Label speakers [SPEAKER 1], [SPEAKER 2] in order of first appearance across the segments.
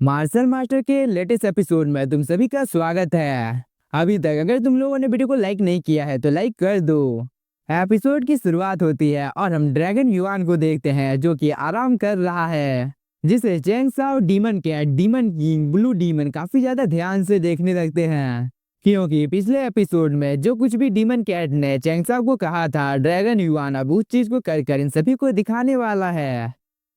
[SPEAKER 1] Martial master के latest episode में तुम सभी का स्वागत है। अभी तक अगर तुम लोगों ने वीडियो को लाइक नहीं किया है तो लाइक कर दो। एपिसोड की शुरुआत होती है और हम ड्रैगन युआन को देखते हैं जो कि आराम कर रहा है, जिसे Chang Sao demon cat, demon king, blue demon काफी ज्यादा ध्यान से देखने लगते हैं, क्योंकि पिछले एपिसोड में जो कुछ भी डीमन कैट ने चैंग साओ को कहा था, ड्रैगन युआन अब उस चीज को कर इन सभी को दिखाने वाला है।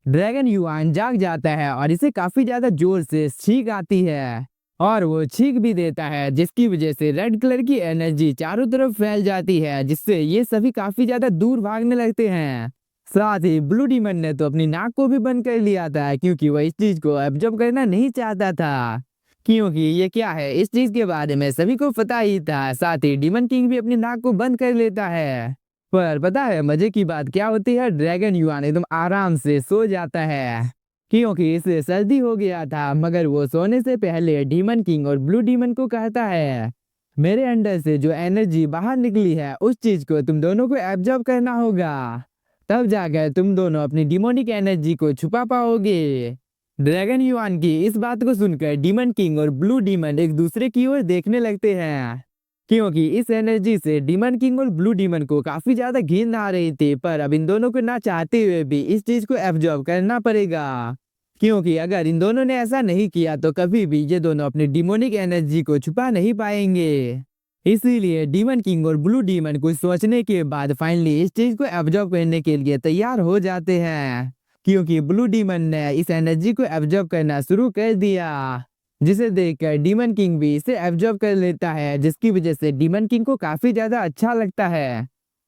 [SPEAKER 1] ड्रैगन युआन जाग जाता है और इसे काफी ज्यादा जोर से छींक आती है और वो छींक भी देता है, जिसकी वजह से रेड कलर की एनर्जी चारों तरफ फैल जाती है, जिससे ये सभी काफी ज्यादा दूर भागने लगते हैं। साथ ही ब्लू डीमन ने तो अपनी नाक को भी बंद कर लिया था, क्योंकि वह इस चीज को एब्जॉर्ब करना नहीं चाहता था, क्योंकि ये क्या है इस चीज के बारे में सभी को पता ही था। साथ ही डीमन किंग भी अपनी नाक को बंद कर लेता है। पर पता है मजे की बात क्या होती है, ड्रैगन युआन एकदम आराम से सो जाता है, क्योंकि इसे सर्दी हो गया था। मगर वो सोने से पहले डीमन किंग और ब्लू डीमन को कहता है, मेरे अंदर से जो एनर्जी बाहर निकली है उस चीज को तुम दोनों को एब्जॉर्ब करना होगा, तब जाकर तुम दोनों अपनी डिमोनिक एनर्जी को छुपा पाओगे। ड्रैगन युआन की इस बात को सुनकर डीमन किंग और ब्लू डीमन एक दूसरे की ओर देखने लगते हैं, क्योंकि इस एनर्जी से डीमन किंग और ब्लू डीमन को काफी ज्यादा घिन आ रही थी। पर अब इन दोनों को ना चाहते हुए भी इस चीज को एब्जॉर्ब करना पड़ेगा, क्योंकि अगर इन दोनों ने ऐसा नहीं किया तो कभी भी ये दोनों अपनी डिमोनिक एनर्जी को छुपा नहीं पाएंगे। इसीलिए डीमन किंग और ब्लू डीमन कुछ सोचने के बाद फाइनली इस चीज को एब्जॉर्ब करने के लिए तैयार हो जाते हैं, क्योंकि ब्लू डीमन ने इस एनर्जी को एब्जॉर्ब करना शुरू कर दिया, जिसे देखकर डीमन किंग भी इसे एब्जॉर्ब कर लेता है, जिसकी वजह से डीमन किंग को काफी ज्यादा अच्छा लगता है।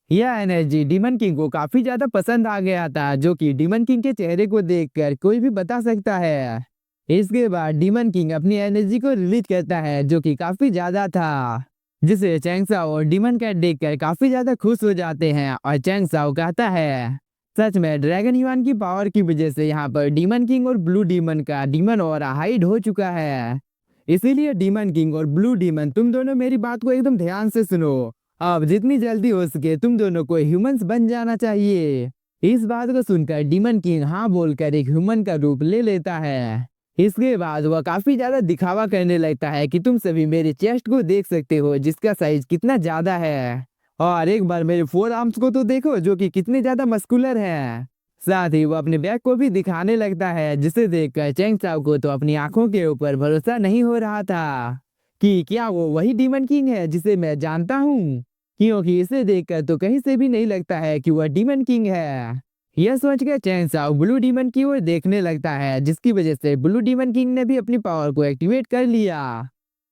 [SPEAKER 1] यह एनर्जी डीमन किंग को काफी ज्यादा पसंद आ गया था, जो कि डीमन किंग के चेहरे को देखकर कोई भी बता सकता है। इसके बाद डीमन किंग अपनी एनर्जी को रिलीज करता है, जो कि काफी ज्यादा था, जिसे चैंग साओ और डीमन कैट देखकर काफी ज्यादा खुश हो जाते हैं। और चैंग साओ कहता है, सच में ड्रैगन युआन की पावर की वजह से यहाँ पर डीमन किंग और ब्लू डीमन का डीमन ऑरा हाइड हो चुका है। इसीलिए डीमन किंग और ब्लू डीमन तुम दोनों मेरी बात को एकदम ध्यान से सुनो। अब जितनी जल्दी हो सके तुम दोनों को ह्यूमंस बन जाना चाहिए। इस बात को सुनकर डीमन किंग हाँ बोलकर एक ह्यूमन का रूप ले लेता है। इसके बाद वह काफी ज्यादा दिखावा करने लगता है कि तुम सभी मेरे चेस्ट को देख सकते हो, जिसका साइज कितना ज्यादा है, और एक बार मेरे 4 आर्म्स को तो देखो जो कि कितने ज्यादा मस्कुलर है। साथ ही वो अपने बैक को भी दिखाने लगता है, जिसे देखकर चैंग साओ को तो अपनी आंखों के ऊपर भरोसा नहीं हो रहा था कि क्या वो वही डीमन किंग है जिसे मैं जानता हूँ, क्योंकि इसे देखकर तो कहीं से भी नहीं लगता है कि वह डीमन किंग है। यह सोचकर चैंग साओ ब्लू डीमन की ओर देखने लगता है, जिसकी वजह से ब्लू डीमन किंग ने भी अपनी पावर को एक्टिवेट कर लिया।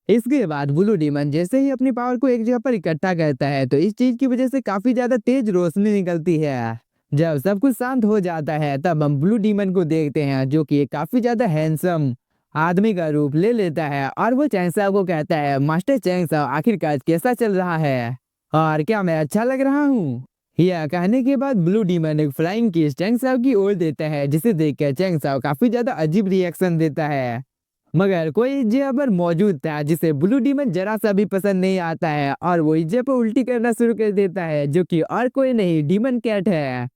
[SPEAKER 1] इसके बाद ब्लू डीमन जैसे ही अपनी पावर को एक जगह पर इकट्ठा करता है तो इस चीज की वजह से काफी ज्यादा तेज रोशनी निकलती है। जब सब कुछ शांत हो जाता है तब हम ब्लू डीमन को देखते हैं, जो कि एक काफी ज्यादा हैंडसम आदमी का रूप ले लेता है, और वो चैंग साओ को कहता है, मास्टर चैंग साओ आखिरकार कैसा चल रहा है और क्या मैं अच्छा लग रहा हूँ। यह कहने के बाद ब्लू डीमन एक फ्लाइंग किस चैंग साओ की ओर देता है, जिसे देखकर चैंग साओ काफी ज्यादा अजीब रिएक्शन देता है। मगर कोई इज्जे पर मौजूद था जिसे ब्लू डीमन जरा सा भी पसंद नहीं आता है, और वो इज्जे पर उल्टी करना शुरू कर देता है, जो कि और कोई नहीं डीमन कैट है।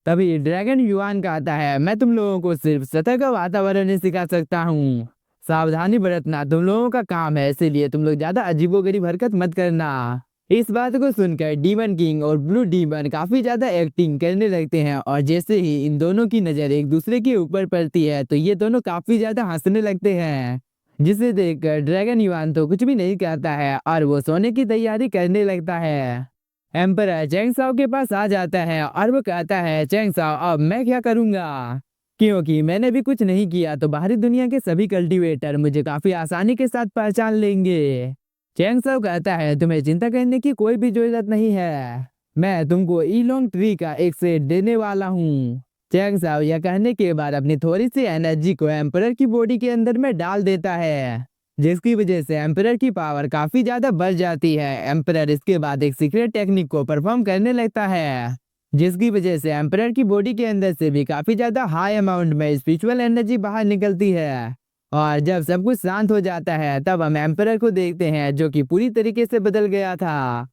[SPEAKER 1] तभी ड्रैगन युआन कहता है, मैं तुम लोगों को सिर्फ सतर्क का वातावरण ही सिखा सकता हूँ, सावधानी बरतना तुम लोगों का काम है, इसीलिए तुम लोग ज्यादा अजीबोगरीब हरकत मत करना। इस बात को सुनकर डीमन किंग और ब्लू डीमन काफी ज्यादा एक्टिंग करने लगते हैं, और जैसे ही इन दोनों की नजर एक दूसरे के ऊपर पड़ती है तो ये दोनों काफी ज्यादा हंसने लगते हैं, जिसे देखकर ड्रैगन युआन तो कुछ भी नहीं कहता है और वो सोने की तैयारी करने लगता है। एम्परर चैंग साओ के पास आ जाता है और वो कहता है, चैंग साओ अब मैं क्या करूंगा, क्योंकि मैंने भी कुछ नहीं किया तो बाहरी दुनिया के सभी कल्टीवेटर मुझे काफी आसानी के साथ पहचान लेंगे। चैंग साओ कहता है, तुम्हें चिंता करने की कोई भी जरूरत नहीं है, मैं तुमको ईलोंग ट्री का एक सेट देने वाला हूँ। चैंग साओ यह कहने के बाद अपनी थोड़ी सी एनर्जी को एम्परर की बॉडी के अंदर में डाल देता है, जिसकी वजह से एम्परर की पावर काफी ज्यादा बढ़ जाती है। एम्परर इसके बाद एक सीक्रेट टेक्निक को परफॉर्म करने लगता है, जिसकी वजह से एम्परर की बॉडी के अंदर से भी काफी ज्यादा हाई अमाउंट में स्पिरिचुअल एनर्जी बाहर निकलती है। और जब सब कुछ शांत हो जाता है तब हम एम्परर को देखते हैं, जो कि पूरी तरीके से बदल गया था,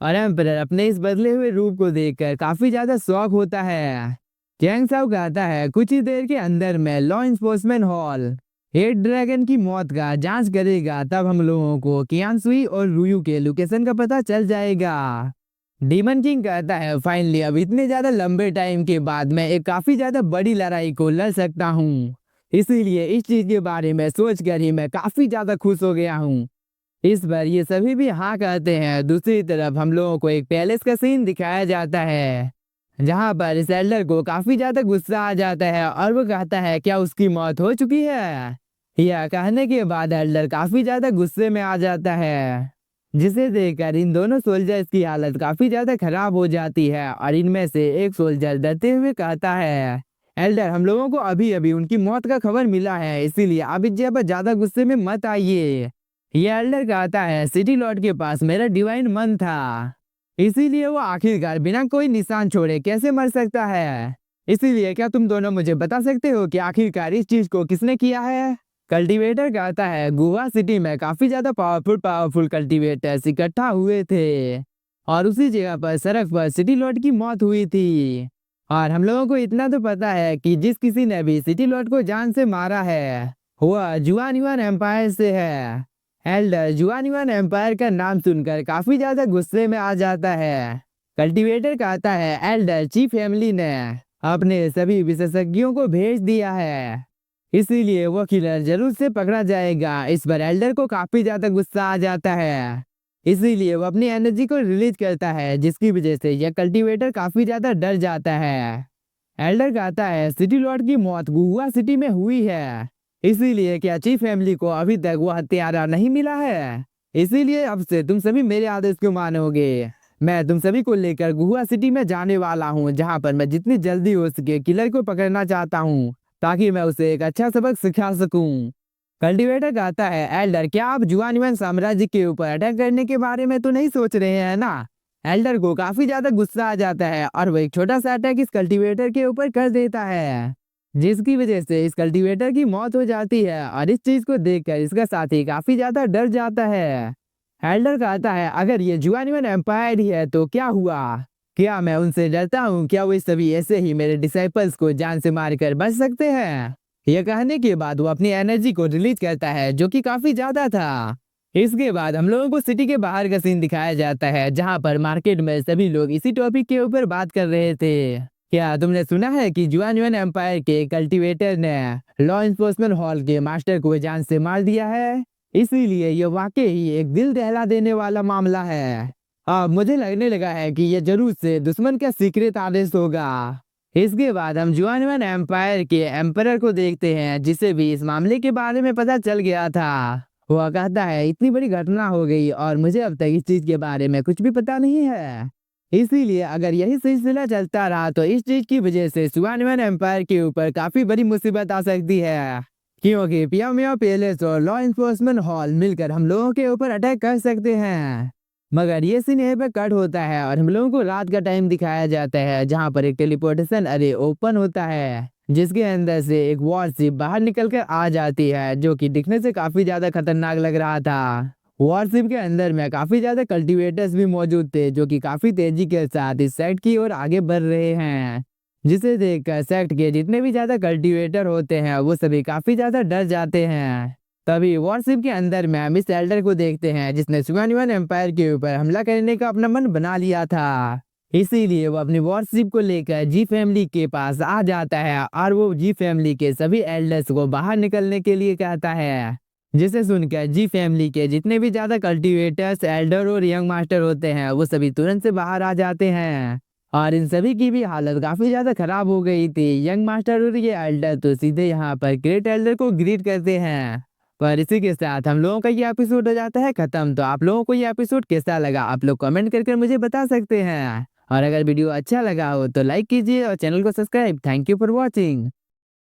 [SPEAKER 1] और एम्परर अपने इस बदले हुए रूप को देखकर काफी ज्यादा शॉक होता है। चैंग साओ कहता है, कुछ ही देर के अंदर में law enforcement hall head dragon की मौत का जांच करेगा, तब हम लोगों को कियानसुई और रुयू के लोकेशन का पता चल जाएगा। डीमन किंग कहता है फाइनली अब इतने ज्यादा लंबे टाइम के बाद मैं एक काफी ज्यादा बड़ी लड़ाई को लड़ सकता हूँ, इसीलिए इस चीज के बारे में सोचकर ही मैं काफी ज्यादा खुश हो गया हूँ। इस बार ये सभी भी हाँ कहते हैं। दूसरी तरफ हम लोगों को एक पैलेस का सीन दिखाया जाता है, जहाँ पर इस एल्डर को काफी ज्यादा गुस्सा आ जाता है और वो कहता है क्या उसकी मौत हो चुकी है। यह कहने के बाद एल्डर काफी ज्यादा गुस्से में आ जाता है, जिसे देखकर इन दोनों सोल्जर्स की हालत काफी ज्यादा खराब हो जाती है और इनमें से एक सोल्जर डरते हुए कहता है एल्डर हम लोगों को अभी अभी उनकी मौत का खबर मिला है, इसीलिए आप इस जगह पर ज्यादा गुस्से में मत आइए। ये एल्डर कहता है सिटी लॉर्ड के पास मेरा डिवाइन मन था, इसीलिए वो आखिरकार बिना कोई निशान छोड़े कैसे मर सकता है। इसीलिए क्या तुम दोनों मुझे बता सकते हो कि आखिरकार इस चीज को किसने किया है। कल्टीवेटर कहता है गुहा सिटी में काफी ज्यादा पावरफुल कल्टीवेटर्स इकट्ठा हुए थे और उसी जगह पर सड़क पर सिटी लॉर्ड की मौत हुई थी। और हम लोगों को इतना तो पता है कि जिस किसी ने भी सिटी लॉर्ड को जान से मारा है वह जुआन युआन एम्पायर से है। एल्डर जुआन युआन एम्पायर का नाम सुनकर काफी ज्यादा गुस्से में आ जाता है। कल्टीवेटर कहता है एल्डर चीफ फैमिली ने अपने सभी विशेषज्ञों को भेज दिया है, इसीलिए वो किलर जरूर से पकड़ा जाएगा। इस पर एल्डर को काफी ज्यादा गुस्सा आ जाता है, इसीलिए वो अपनी एनर्जी को रिलीज करता है, जिसकी वजह से यह कल्टीवेटर काफी ज्यादा डर जाता है। एल्डर कहता है सिटी लॉर्ड की मौत गुहुआ सिटी में हुई है, इसीलिए क्या चीफ फैमिली को अभी तक वो हत्यारा नहीं मिला है, इसीलिए अब से तुम सभी मेरे आदेश को मानोगे। मैं तुम सभी को लेकर गुहुआ सिटी में जाने वाला हूँ, जहाँ पर मैं जितनी जल्दी हो सके किलर को पकड़ना चाहता हूँ ताकि मैं उसे एक अच्छा सबक सिखा सकूं। कल्टीवेटर कहता है एल्डर क्या आप जुआन युआन साम्राज्य के ऊपर अटैक करने के बारे में तो नहीं सोच रहे हैं ना। एल्डर को काफी ज्यादा गुस्सा आ जाता है और वो एक छोटा सा अटैक इस कल्टीवेटर के ऊपर कर देता है, जिसकी वजह से इस कल्टीवेटर की मौत हो जाती है और इस चीज को देखकर इसका साथी काफी ज्यादा डर जाता है। एल्डर कहता है अगर ये जुआन युआन एम्पायर ही है तो क्या हुआ, क्या मैं उनसे डरता हूँ, क्या वो सभी ऐसे ही मेरे डिसाइपल्स को जान से मारकर बच सकते हैं। यह कहने के बाद वो अपनी एनर्जी को रिलीज करता है जो कि काफी ज्यादा था। इसके बाद हम लोगों को सिटी के बाहर का सीन दिखाया जाता है, जहाँ पर मार्केट में सभी लोग इसी टॉपिक के ऊपर बात कर रहे थे। क्या तुमने सुना है कि जुआन युआन एम्पायर के कल्टीवेटर ने लॉ इन्फोर्समेंट हॉल के मास्टर को जान से मार दिया है, इसीलिए यह वाकई ही एक दिल दहला देने वाला मामला है। अब मुझे लगने लगा है कि यह जरूर से दुश्मन का सीक्रेट आदेश होगा। इसके बाद हम जुआन युआन एम्पायर के एम्परर को देखते हैं, जिसे भी इस मामले के बारे में पता चल गया था। वह कहता है इतनी बड़ी घटना हो गई और मुझे अब तक इस चीज के बारे में कुछ भी पता नहीं है, इसीलिए अगर यही सिलसिला चलता रहा तो इस चीज की वजह से जुआन युआन एम्पायर के ऊपर काफी बड़ी मुसीबत आ सकती है, क्योंकि पियाओ मियाओ पैलेस और लॉ इन्फोर्समेंट हॉल मिलकर हम लोगों के ऊपर अटैक कर सकते हैं। मगर ये सीन यहीं पर कट होता है और हम लोगों को रात का टाइम दिखाया जाता है, जहाँ पर एक टेलीपोर्टेशन अरे ओपन होता है, जिसके अंदर से एक वॉरशिप बाहर निकलकर आ जाती है, जो कि दिखने से काफी ज्यादा खतरनाक लग रहा था। वॉरशिप के अंदर में काफी ज्यादा कल्टीवेटर्स भी मौजूद थे, जो कि काफी तेजी के साथ इस साइड की ओर आगे बढ़ रहे हैं, जिसे देखकर सेक्ट के जितने भी ज्यादा कल्टीवेटर होते हैं वो सभी काफी ज्यादा डर जाते हैं। तभी वॉरशिप के अंदर में हम इस एल्डर को देखते हैं, जिसने जुआन युआन एम्पायर के ऊपर हमला करने का अपना मन बना लिया था, इसीलिए वो अपनी वॉरशिप को लेकर जी फैमिली के पास आ जाता है और वो जी फैमिली के सभी एल्डर्स को बाहर निकलने के लिए कहता है, जिसे सुनकर जी फैमिली के जितने भी ज्यादा कल्टीवेटर्स एल्डर और यंग मास्टर होते हैं वो सभी तुरंत से बाहर आ जाते हैं और इन सभी की भी हालत काफी ज्यादा खराब हो गई थी। यंग मास्टर और ये एल्डर तो सीधे यहाँ पर ग्रेट एल्डर को ग्रीट करते हैं। पर इसी के साथ हम लोगों का ये एपिसोड हो जाता है खत्म। तो आप लोगों को ये एपिसोड कैसा लगा आप लोग कमेंट करके मुझे बता सकते हैं, और अगर वीडियो अच्छा लगा हो तो लाइक कीजिए और चैनल को subscribe. Thank you for watching.